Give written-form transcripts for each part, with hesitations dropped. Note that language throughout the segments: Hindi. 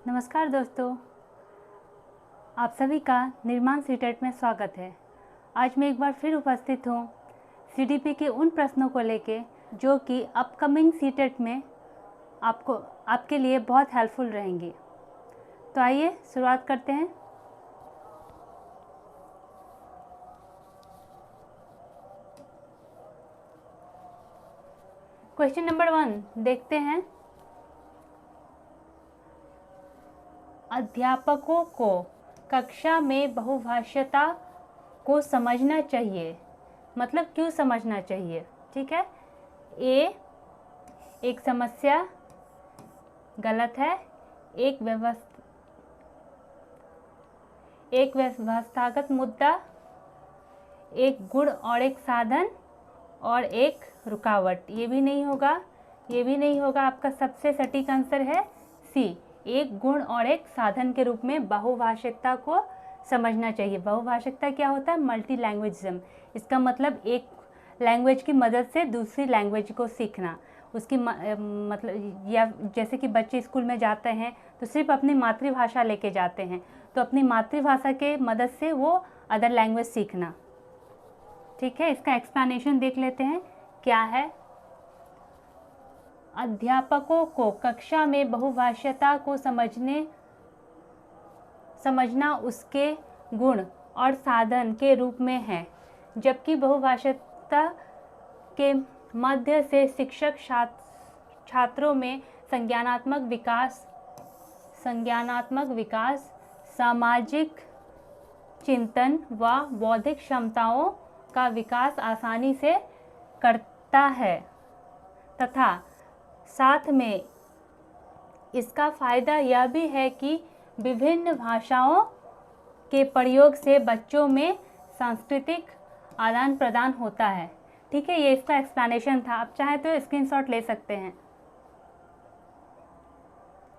नमस्कार दोस्तों, आप सभी का निर्माण सीटेट में स्वागत है। आज मैं एक बार फिर उपस्थित हूँ सीडीपी के उन प्रश्नों को लेके जो कि अपकमिंग सीटेट में आपके लिए बहुत हेल्पफुल रहेंगी। तो आइए शुरुआत करते हैं। क्वेश्चन नंबर 1 देखते हैं। अध्यापकों को कक्षा में बहुभाषिता को समझना चाहिए, मतलब क्यों समझना चाहिए। ठीक है, ए एक समस्या, गलत है। एक व्यवस्थागत मुद्दा, एक गुण और एक साधन, और एक रुकावट। ये भी नहीं होगा, ये भी नहीं होगा। आपका सबसे सटीक आंसर है सी, एक गुण और एक साधन के रूप में बहुभाषिकता को समझना चाहिए। बहुभाषिकता क्या होता है? मल्टी लैंग्वेजिज्म। इसका मतलब एक लैंग्वेज की मदद से दूसरी लैंग्वेज को सीखना। उसकी मतलब, या जैसे कि बच्चे स्कूल में जाते हैं तो सिर्फ अपनी मातृभाषा लेके जाते हैं, तो अपनी मातृभाषा के मदद से वो अदर लैंग्वेज सीखना। ठीक है, इसका एक्सप्लेनेशन देख लेते हैं क्या है। अध्यापकों को कक्षा में बहुभाषिता को समझना उसके गुण और साधन के रूप में है, जबकि बहुभाषिता के मध्य से शिक्षक छात्रों में संज्ञानात्मक विकास, सामाजिक चिंतन व बौद्धिक क्षमताओं का विकास आसानी से करता है, तथा साथ में इसका फ़ायदा यह भी है कि विभिन्न भाषाओं के प्रयोग से बच्चों में सांस्कृतिक आदान प्रदान होता है। ठीक है, ये इसका एक्सप्लेनेशन था। आप चाहें तो स्क्रीनशॉट ले सकते हैं।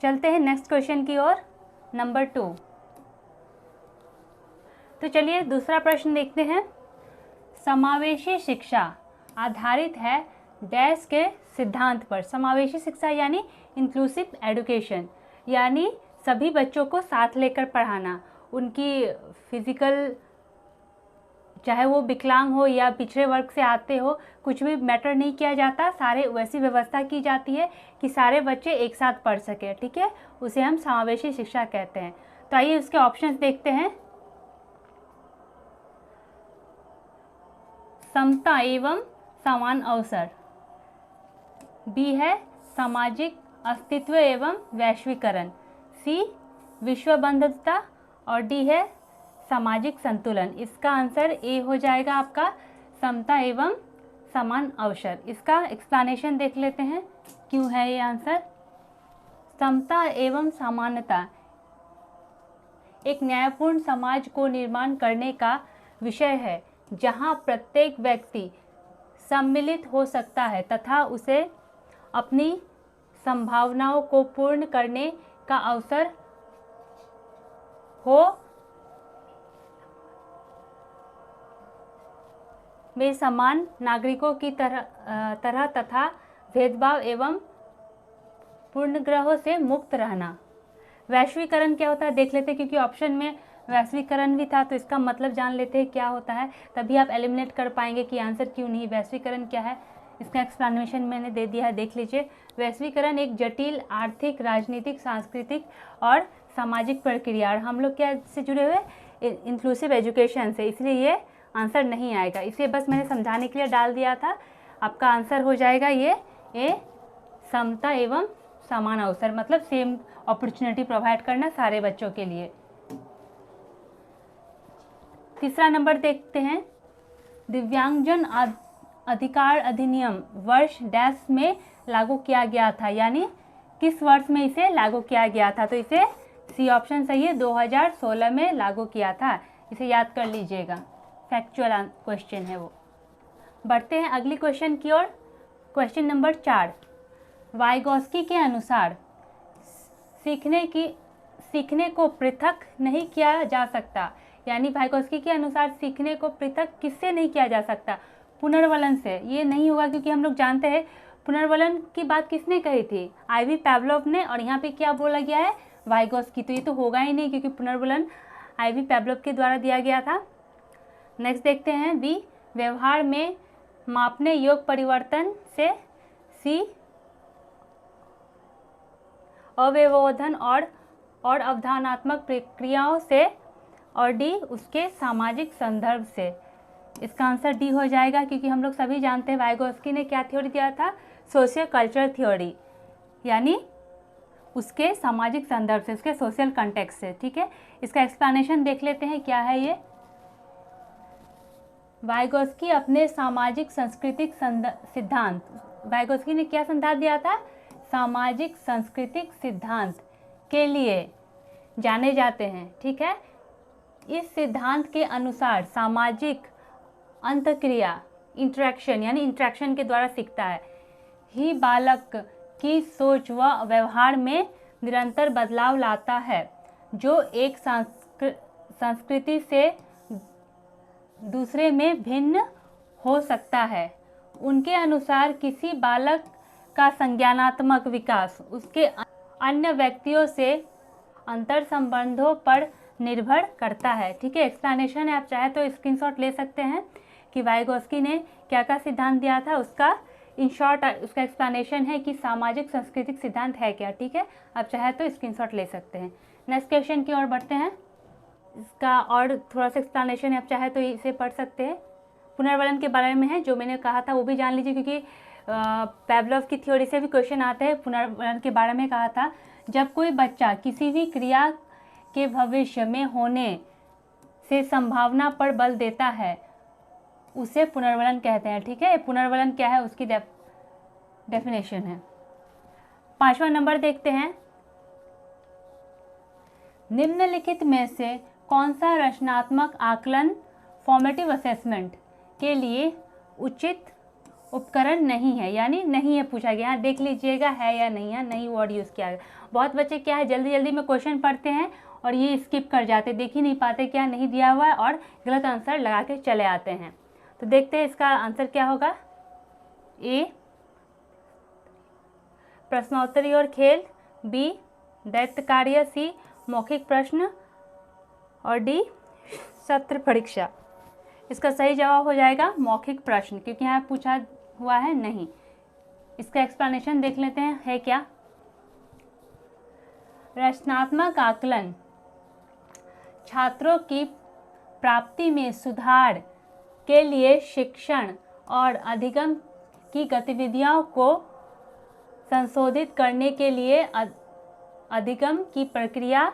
चलते हैं नेक्स्ट क्वेश्चन की ओर, नंबर 2। तो चलिए दूसरा प्रश्न देखते हैं। समावेशी शिक्षा आधारित है डैश के सिद्धांत पर। समावेशी शिक्षा यानी इंक्लूसिव एजुकेशन, यानी सभी बच्चों को साथ लेकर पढ़ाना। उनकी फिजिकल, चाहे वो विकलांग हो या पिछड़े वर्ग से आते हो, कुछ भी मैटर नहीं किया जाता। सारे वैसी व्यवस्था की जाती है कि सारे बच्चे एक साथ पढ़ सके। ठीक है, उसे हम समावेशी शिक्षा कहते हैं। तो आइए उसके ऑप्शंस देखते हैं। समता एवं समान अवसर, बी है सामाजिक अस्तित्व एवं वैश्वीकरण, सी विश्वबंधुता, और डी है सामाजिक संतुलन। इसका आंसर ए हो जाएगा आपका, समता एवं समान अवसर। इसका एक्सप्लेनेशन देख लेते हैं क्यों है ये आंसर। समता एवं समानता एक न्यायपूर्ण समाज को निर्माण करने का विषय है, जहां प्रत्येक व्यक्ति सम्मिलित हो सकता है तथा उसे अपनी संभावनाओं को पूर्ण करने का अवसर हो, में समान नागरिकों की तरह तथा भेदभाव एवं पूर्णग्रहों से मुक्त रहना। वैश्वीकरण क्या होता है देख लेते हैं, क्योंकि ऑप्शन में वैश्वीकरण भी था, तो इसका मतलब जान लेते हैं क्या होता है, तभी आप एलिमिनेट कर पाएंगे कि आंसर क्यों नहीं। वैश्वीकरण क्या है, इसका एक्सप्लेनेशन मैंने दे दिया है, देख लीजिए। वैश्वीकरण एक जटिल आर्थिक, राजनीतिक, सांस्कृतिक और सामाजिक प्रक्रिया, और हम लोग क्या से जुड़े हुए, इंक्लूसिव एजुकेशन से, इसलिए ये आंसर नहीं आएगा। इसे बस मैंने समझाने के लिए डाल दिया था। आपका आंसर हो जाएगा ये ए, समता एवं समान अवसर, मतलब सेम अपॉर्चुनिटी प्रोवाइड करना सारे बच्चों के लिए। तीसरा नंबर देखते हैं। दिव्यांगजन अधिकार अधिनियम वर्ष डैश में लागू किया गया था, यानी किस वर्ष में इसे लागू किया गया था। तो इसे सी ऑप्शन सही है, 2016 में लागू किया था। इसे याद कर लीजिएगा, फैक्चुअल क्वेश्चन है वो। बढ़ते हैं अगली क्वेश्चन की ओर। Question number 4। वाइगोस्की के अनुसार सीखने को पृथक नहीं किया जा सकता, यानी वाइगोस्की के अनुसार सीखने को पृथक किससे नहीं किया जा सकता? पुनर्वलन से। ये नहीं होगा, क्योंकि हम लोग जानते हैं पुनर्वलन की बात किसने कही थी? आईवी पैवलोव ने। और यहाँ पे क्या बोला गया है? वाइगोस्की, तो ये तो होगा ही नहीं क्योंकि पुनर्वलन आईवी पैवलोव के द्वारा दिया गया था। नेक्स्ट देखते हैं बी, व्यवहार में मापने योग्य परिवर्तन से, सी अव्यवधान और अवधारणात्मक प्रक्रियाओं से, और डी उसके सामाजिक संदर्भ से। इसका आंसर डी हो जाएगा क्योंकि हम लोग सभी जानते हैं वाइगोस्की ने क्या थ्योरी दिया था, सोशियो कल्चरल थ्योरी, यानी उसके सामाजिक संदर्भ से, उसके सोशल कॉन्टेक्स्ट से। ठीक है, इसका एक्सप्लेनेशन देख लेते हैं क्या है ये। वाइगोस्की अपने सामाजिक सांस्कृतिक सिद्धांत, वाइगोस्की ने क्या सिद्धांत दिया था, सामाजिक सांस्कृतिक सिद्धांत के लिए जाने जाते हैं। ठीक है, इस सिद्धांत के अनुसार सामाजिक अंतःक्रिया, इंटरेक्शन, यानी इंटरेक्शन के द्वारा सीखता है, ही बालक की सोच व व्यवहार में निरंतर बदलाव लाता है, जो एक संस्कृति से दूसरे में भिन्न हो सकता है। उनके अनुसार किसी बालक का संज्ञानात्मक विकास उसके अन्य व्यक्तियों से अंतर संबंधों पर निर्भर करता है। ठीक है, एक्सप्लेनेशन है, आप चाहे तो स्क्रीनशॉट ले सकते हैं कि वाइगोस्की ने क्या क्या सिद्धांत दिया था, उसका इन शॉर्ट उसका एक्सप्लेनेशन है कि सामाजिक सांस्कृतिक सिद्धांत है क्या। ठीक है, आप चाहे तो स्क्रीनशॉट ले सकते हैं। नेक्स्ट क्वेश्चन की ओर बढ़ते हैं, इसका और थोड़ा सा एक्सप्लेनेशन है, आप चाहे तो इसे पढ़ सकते हैं। पुनर्वलन के बारे में है, जो मैंने कहा था वो भी जान लीजिए क्योंकि पैवलोव की थ्योरी से भी क्वेश्चन आते हैं। पुनर्वलन के बारे में कहा था, जब कोई बच्चा किसी भी क्रिया के भविष्य में होने से संभावना पर बल देता है उसे पुनर्वलन कहते हैं। ठीक है, पुनर्वलन क्या है उसकी डेफिनेशन है। 5वां नंबर देखते हैं, निम्नलिखित में से कौन सा रचनात्मक आकलन फॉर्मेटिव असेसमेंट के लिए उचित उपकरण नहीं है, यानी नहीं है पूछा गया। यहाँ देख लीजिएगा है या नहीं है, नहीं वर्ड यूज़ किया गया। बहुत बच्चे क्या है जल्दी जल्दी में क्वेश्चन पढ़ते हैं और ये स्किप कर जाते, देख ही नहीं पाते क्या नहीं दिया हुआ है और गलत आंसर लगा के चले आते हैं। तो देखते हैं इसका आंसर क्या होगा। ए प्रश्नोत्तरी और खेल, बी दैत्य कार्य, सी मौखिक प्रश्न और डी सत्र परीक्षा। इसका सही जवाब हो जाएगा मौखिक प्रश्न, क्योंकि यहाँ पूछा हुआ है नहीं। इसका एक्सप्लेनेशन देख लेते हैं है क्या। रचनात्मक आकलन छात्रों की प्राप्ति में सुधार के लिए शिक्षण और अधिगम की गतिविधियों को संशोधित करने के लिए अधिगम की प्रक्रिया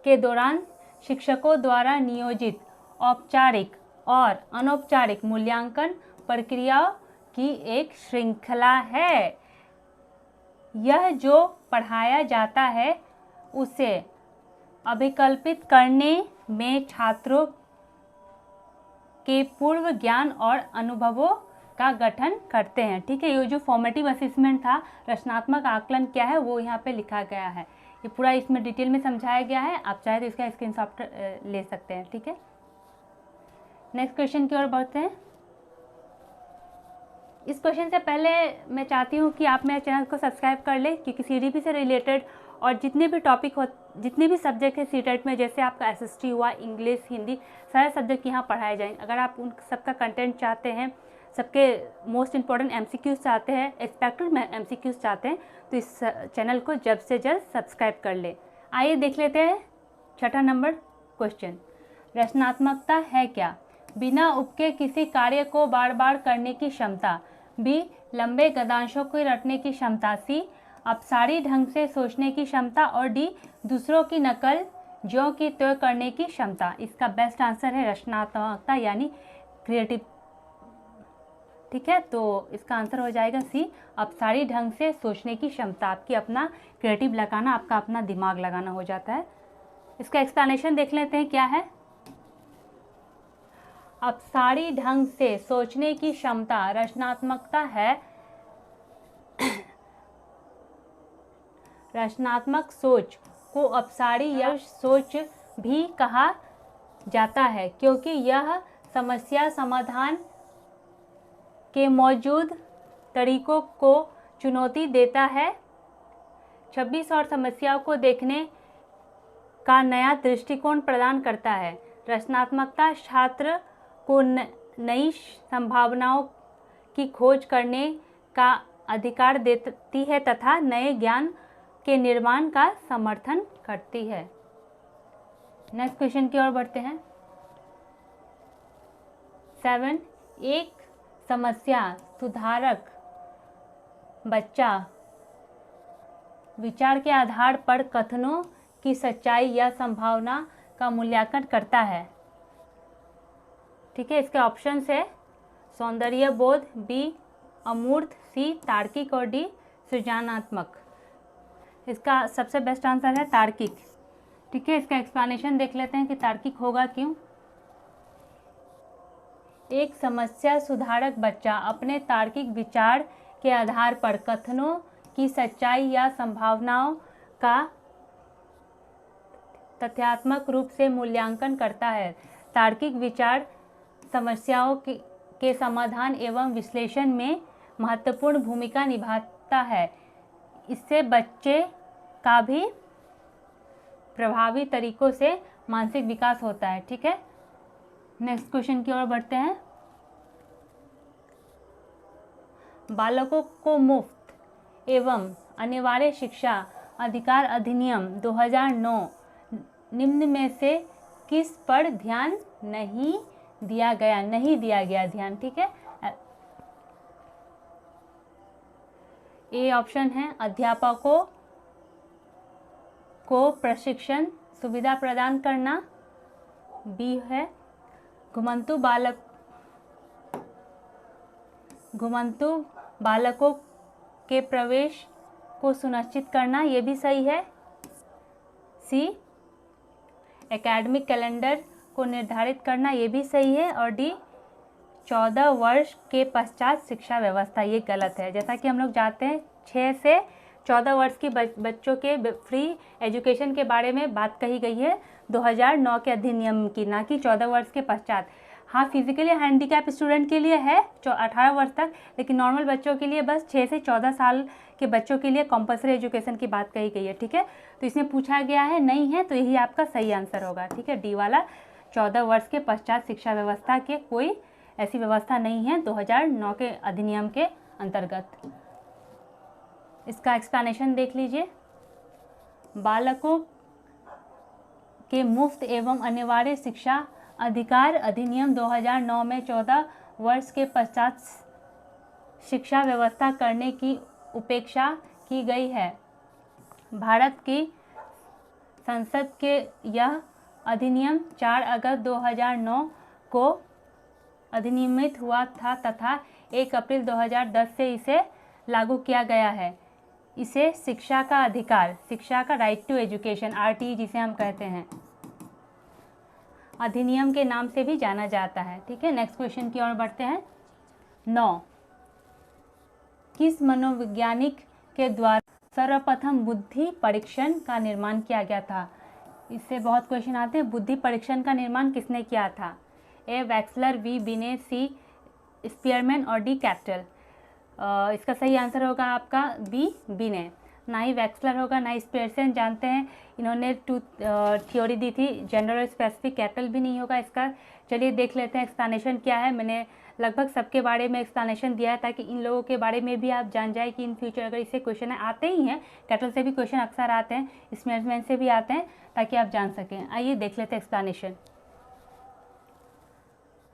के दौरान शिक्षकों द्वारा नियोजित औपचारिक और अनौपचारिक मूल्यांकन प्रक्रियाओं की एक श्रृंखला है। यह जो पढ़ाया जाता है उसे अभिकल्पित करने में छात्रों के पूर्व ज्ञान और अनुभवों का गठन करते हैं। ठीक है, ये जो फॉर्मेटिव असेसमेंट था, रचनात्मक आकलन क्या है वो यहाँ पे लिखा गया है। ये पूरा इसमें डिटेल में समझाया गया है, आप चाहे तो इसका स्क्रीनशॉट ले सकते हैं। ठीक है, नेक्स्ट क्वेश्चन की ओर बढ़ते हैं। इस क्वेश्चन से पहले मैं चाहती हूँ कि आप मेरे चैनल को सब्सक्राइब कर लें, क्योंकि सीडीपी से रिलेटेड और जितने भी टॉपिक हो, जितने भी सब्जेक्ट है सीटेट में, जैसे आपका एसएसटी हुआ, इंग्लिश, हिंदी, सारे सब्जेक्ट यहाँ पढ़ाए जाएंगे। अगर आप उन सबका कंटेंट चाहते हैं, सबके मोस्ट इंपॉर्टेंट एमसीक्यूज चाहते हैं, एक्सपेक्टेड एमसीक्यूज चाहते हैं, तो इस चैनल को जल्द से जल्द सब्सक्राइब कर ले। आइए देख लेते हैं 6ठा नंबर क्वेश्चन। रचनात्मकता है क्या? बिना उपके किसी कार्य को बार बार करने की क्षमता, बी लंबे गद्यांशों को रटने की क्षमता, सी अपसारी ढंग से सोचने की क्षमता और डी दूसरों की नकल ज्यों की त्यों करने की क्षमता। इसका बेस्ट आंसर है रचनात्मकता यानी क्रिएटिव। ठीक है, तो इसका आंसर हो जाएगा सी अपसारी ढंग से सोचने की क्षमता। आपकी अपना क्रिएटिव लगाना, आपका अपना दिमाग लगाना हो जाता है। इसका एक्सप्लेनेशन देख लेते हैं क्या है। अपसारी ढंग से सोचने की क्षमता रचनात्मकता है। रचनात्मक सोच को अपसारी या सोच भी कहा जाता है, क्योंकि यह समस्या समाधान के मौजूद तरीकों को चुनौती देता है। 26 और समस्याओं को देखने का नया दृष्टिकोण प्रदान करता है। रचनात्मकता छात्र को नई संभावनाओं की खोज करने का अधिकार देती है तथा नए ज्ञान के निर्माण का समर्थन करती है। नेक्स्ट क्वेश्चन की ओर बढ़ते हैं। 7, एक समस्या सुधारक बच्चा विचार के आधार पर कथनों की सच्चाई या संभावना का मूल्यांकन करता है। ठीक है, इसके ऑप्शंस है सौंदर्य बोध, बी अमूर्त, सी तार्किक और डी सृजनात्मक। इसका सबसे बेस्ट आंसर है तार्किक। ठीक है, इसका एक्सप्लेनेशन देख लेते हैं कि तार्किक होगा क्यों। एक समस्या सुधारक बच्चा अपने तार्किक विचार के आधार पर कथनों की सच्चाई या संभावनाओं का तथ्यात्मक रूप से मूल्यांकन करता है। तार्किक विचार समस्याओं के समाधान एवं विश्लेषण में महत्वपूर्ण भूमिका निभाता है। इससे बच्चे का भी प्रभावी तरीकों से मानसिक विकास होता है। ठीक है, नेक्स्ट क्वेश्चन की ओर बढ़ते हैं। बालकों को मुफ्त एवं अनिवार्य शिक्षा अधिकार अधिनियम 2009 निम्न में से किस पर ध्यान नहीं दिया गया ध्यान। ठीक है, ए ऑप्शन है अध्यापकों को प्रशिक्षण सुविधा प्रदान करना, बी है घुमंतु बालकों के प्रवेश को सुनिश्चित करना, ये भी सही है, सी एकेडमिक कैलेंडर को निर्धारित करना, ये भी सही है, और डी 14 वर्ष के पश्चात शिक्षा व्यवस्था, ये गलत है। जैसा कि हम लोग जानते हैं 6 से 14 वर्ष की बच्चों के फ्री एजुकेशन के बारे में बात कही गई है 2009 के अधिनियम की, ना कि 14 वर्ष के पश्चात। हाँ, फिजिकली हैंडीकैप स्टूडेंट के लिए है 18 वर्ष तक, लेकिन नॉर्मल बच्चों के लिए बस 6 से 14 साल के बच्चों के लिए कंपलसरी एजुकेशन की बात कही गई है। ठीक है, तो इसमें पूछा गया है नहीं है, तो यही आपका सही आंसर होगा। ठीक है, डी वाला 14 वर्ष के पश्चात शिक्षा व्यवस्था के कोई ऐसी व्यवस्था नहीं है 2009 के अधिनियम के अंतर्गत। इसका एक्सप्लेनेशन देख लीजिए। बालकों के मुफ्त एवं अनिवार्य शिक्षा अधिकार अधिनियम 2009 में 14 वर्ष के पश्चात शिक्षा व्यवस्था करने की उपेक्षा की गई है। भारत की संसद के यह अधिनियम 4 अगस्त 2009 को अधिनियमित हुआ था तथा 1 अप्रैल 2010 से इसे लागू किया गया है। इसे शिक्षा का अधिकार, शिक्षा का राइट टू एजुकेशन, RTE जिसे हम कहते हैं, अधिनियम के नाम से भी जाना जाता है। ठीक है, नेक्स्ट क्वेश्चन की ओर बढ़ते हैं। 9, किस मनोवैज्ञानिक के द्वारा सर्वप्रथम बुद्धि परीक्षण का निर्माण किया गया था? इससे बहुत क्वेश्चन आते हैं। बुद्धि परीक्षण का निर्माण किसने किया था? ए वैक्सलर, बी बिने, सी स्पीयरमैन और डी कैप्टल। इसका सही आंसर होगा आपका बी बिने। ना ही वैक्सलर होगा ना ही स्पीयरसन, जानते हैं इन्होंने 2 थ्योरी दी थी, जनरल और स्पेसिफिक। कैप्टल भी नहीं होगा इसका। चलिए देख लेते हैं एक्सप्लेनेशन क्या है। मैंने लगभग सबके बारे में एक्सप्लेनेशन दिया है ताकि इन लोगों के बारे में भी आप जान जाए कि इन फ्यूचर अगर इससे क्वेश्चन आते ही हैं, कैप्टल से भी क्वेश्चन अक्सर आते हैं, स्पीयरमैन से भी आते हैं, ताकि आप जान सकें। आइए देख लेते हैं एक्सप्लेनेशन।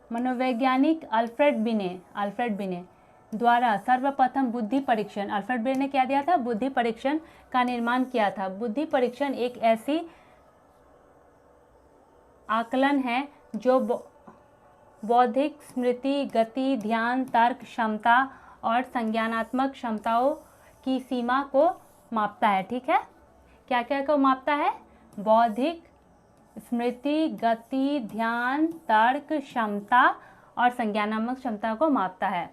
मनोवैज्ञानिक अल्फ्रेड बिने द्वारा सर्वप्रथम बुद्धि परीक्षण, अल्फ्रेड बिने ने क्या दिया था? बुद्धि परीक्षण का निर्माण किया था। बुद्धि परीक्षण एक ऐसी आकलन है जो बौद्धिक, स्मृति, गति, ध्यान, तर्क क्षमता और संज्ञानात्मक क्षमताओं की सीमा को मापता है। ठीक है, क्या क्या को मापता है? बौद्धिक, स्मृति, गति, ध्यान, तर्क क्षमता और संज्ञानात्मक क्षमता को मापता है।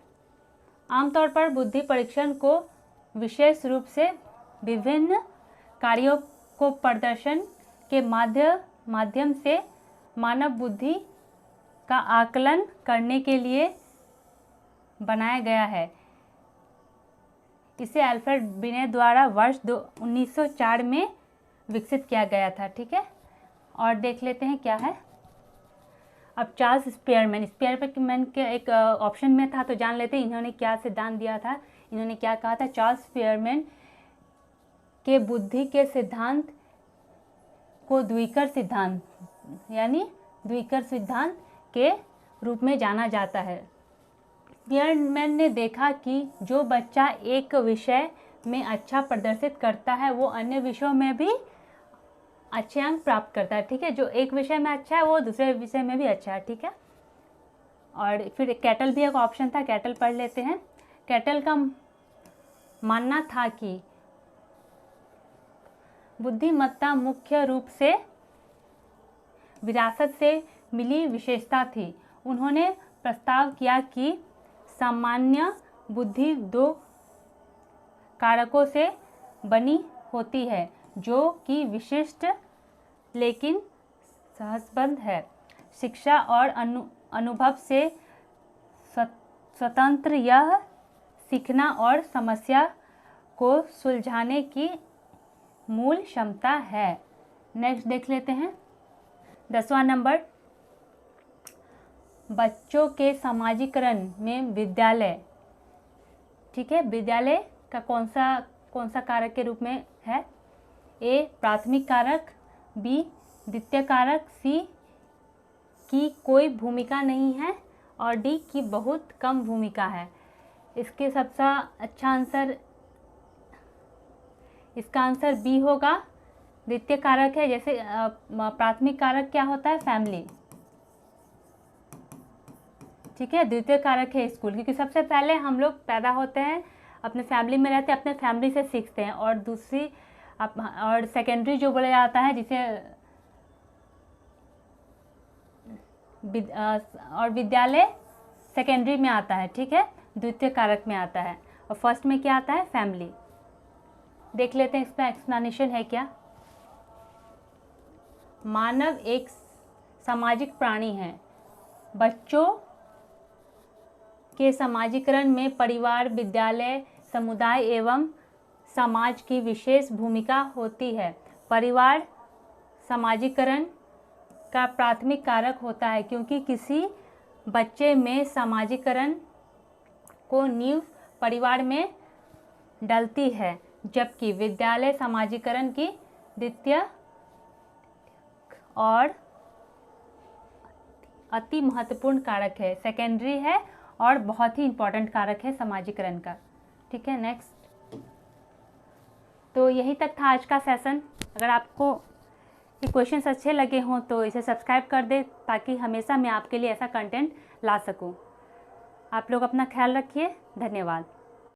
आमतौर पर बुद्धि परीक्षण को विशेष रूप से विभिन्न कार्यों को प्रदर्शन के माध्यम से मानव बुद्धि का आकलन करने के लिए बनाया गया है। इसे अल्फ्रेड बिने द्वारा वर्ष 1904 में विकसित किया गया था। ठीक है, और देख लेते हैं क्या है। अब चार्ल्स स्पीयरमैन के एक ऑप्शन में था, तो जान लेते हैं इन्होंने क्या सिद्धांत दिया था। इन्होंने क्या कहा था, चार्ल्स स्पीयरमैन के बुद्धि के सिद्धांत को द्विकर सिद्धांत यानी द्विकर सिद्धांत के रूप में जाना जाता है। स्पीयरमैन ने देखा कि जो बच्चा एक विषय में अच्छा प्रदर्शित करता है वो अन्य विषयों में भी अच्छे अंक प्राप्त करता है। ठीक है, जो एक विषय में अच्छा है वो दूसरे विषय में भी अच्छा है। ठीक है, और फिर कैटल भी एक ऑप्शन था, कैटल पढ़ लेते हैं। कैटल का मानना था कि बुद्धिमत्ता मुख्य रूप से विरासत से मिली विशेषता थी। उन्होंने प्रस्ताव किया कि सामान्य बुद्धि दो कारकों से बनी होती है जो कि विशिष्ट लेकिन सहसंबद्ध है। शिक्षा और अनुभव से स्वतंत्र यह सीखना और समस्या को सुलझाने की मूल क्षमता है। नेक्स्ट देख लेते हैं 10वां नंबर, बच्चों के समाजीकरण में विद्यालय। ठीक है, विद्यालय का कौन सा कारक के रूप में है? ए प्राथमिक कारक, बी द्वितीय कारक, सी की कोई भूमिका नहीं है और डी की बहुत कम भूमिका है। इसके सबसे अच्छा आंसर, इसका आंसर बी होगा, द्वितीय कारक है। जैसे प्राथमिक कारक क्या होता है? फैमिली। ठीक है, द्वितीय कारक है स्कूल, क्योंकि सबसे पहले हम लोग पैदा होते हैं, अपने फैमिली में रहते हैं, अपने फैमिली से सीखते हैं। और दूसरी और सेकेंडरी जो बोला जाता है, जिसे और विद्यालय सेकेंडरी में आता है। ठीक है, द्वितीय कारक में आता है, और फर्स्ट में क्या आता है? फैमिली। देख लेते हैं इसका एक्सप्लेनेशन है क्या। मानव एक सामाजिक प्राणी है। बच्चों के समाजीकरण में परिवार, विद्यालय, समुदाय एवं समाज की विशेष भूमिका होती है। परिवार समाजीकरण का प्राथमिक कारक होता है, क्योंकि किसी बच्चे में समाजीकरण को नींव परिवार में डलती है, जबकि विद्यालय समाजीकरण की द्वितीय और अति महत्वपूर्ण कारक है, सेकेंडरी है और बहुत ही इम्पोर्टेंट कारक है समाजीकरण का। ठीक है, नेक्स्ट। तो यही तक था आज का सेशन। अगर आपको ये क्वेश्चंस अच्छे लगे हों तो इसे सब्सक्राइब कर दें, ताकि हमेशा मैं आपके लिए ऐसा कंटेंट ला सकूं। आप लोग अपना ख्याल रखिए। धन्यवाद।